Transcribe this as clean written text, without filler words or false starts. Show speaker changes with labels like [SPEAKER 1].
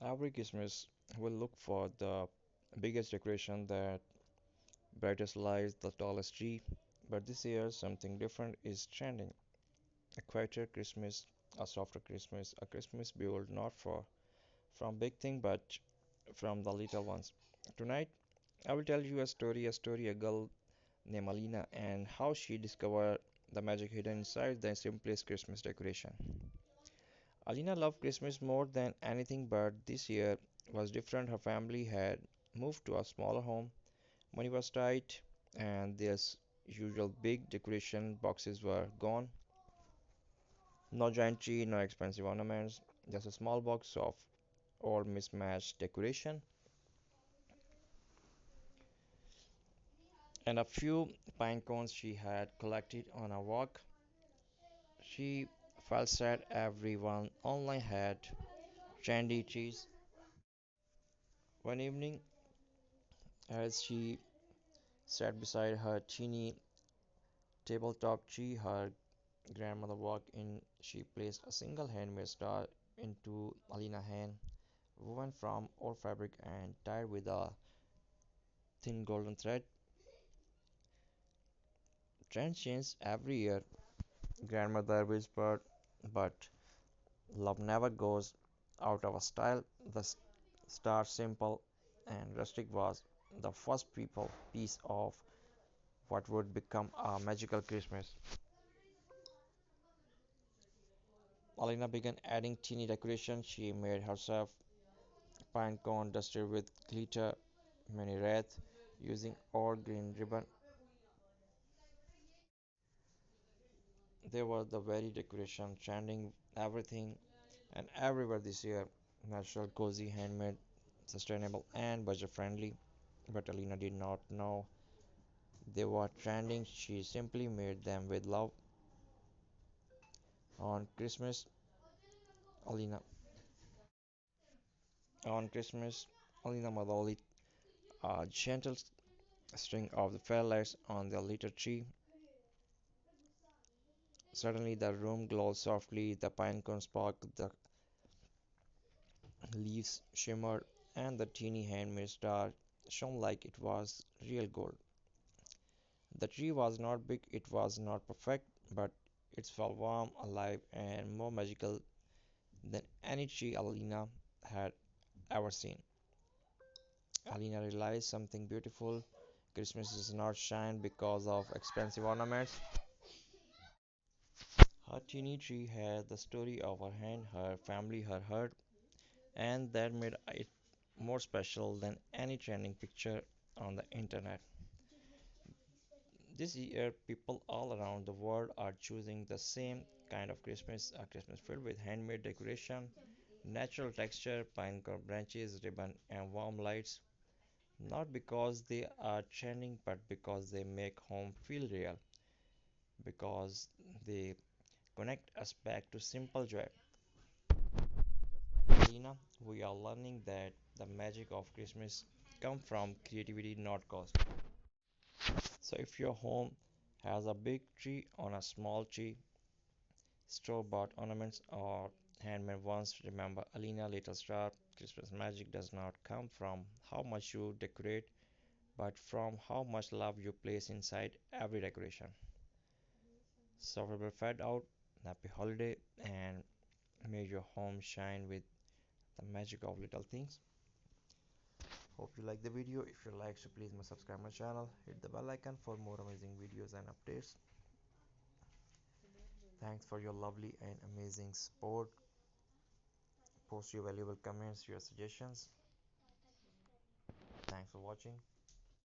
[SPEAKER 1] Every Christmas, we'll look for the biggest decoration, that brightest lights, the tallest tree. But this year, something different is trending. A quieter Christmas, a softer Christmas, a Christmas built not for from big thing but from the little ones. Tonight, I will tell you a girl named Alina, and how she discovered the magic hidden inside the simplest Christmas decoration. Alina loved Christmas more than anything, but this year was different. Her family had moved to a smaller home. Money was tight, and their usual big decoration boxes were gone. No giant tree, no expensive ornaments, just a small box of old mismatched decoration and a few pine cones she had collected on a walk. She felt sad everyone online had trendy trees. One evening, as she sat beside her teeny tabletop tree, her grandmother walked in. She placed a single handmade star into Alina's hand, woven from old fabric and tied with a thin golden thread. Trends change every year, grandmother whispered, but love never goes out of style. The star, simple and rustic, was the first people piece of what would become a magical Christmas. Alina began adding teeny decorations she made herself, pine cone dusted with glitter, many wreaths using old green ribbon. They were the very decoration trending everything and everywhere this year. Natural, cozy, handmade, sustainable, and budget friendly. But Alina did not know they were trending. She simply made them with love. On Christmas, Alina. On Christmas, Alina mother lit a gentle string of the firelights on the little tree. Suddenly, the room glowed softly. The pine cones sparkled, the leaves shimmered, and the teeny handmade star shone like it was real gold. The tree was not big, it was not perfect, but it felt warm, alive, and more magical than any tree Alina had ever seen. Alina realized something beautiful. Christmas does not shine because of expensive ornaments. Her teeny tree had the story of her hand, her family, her heart, and that made it more special than any trending picture on the internet. This year, people all around the world are choosing the same kind of Christmas, a Christmas filled with handmade decoration, natural texture, pine cone branches, ribbon, and warm lights. Not because they are trending, but because they make home feel real, because they connect us back to simple joy. Lena, we are learning that the magic of Christmas comes from creativity, not cost. So if your home has a big tree on a small tree, store-bought ornaments or handmade ones, remember Alina Little Star, Christmas magic does not come from how much you decorate, but from how much love you place inside every decoration. So we will fed out, happy holiday, and may your home shine with the magic of little things. Hope you like the video. If you like, so please subscribe my channel, hit the bell icon for more amazing videos and updates. Thanks for your lovely and amazing support. Post your valuable comments, your suggestions. Thanks for watching.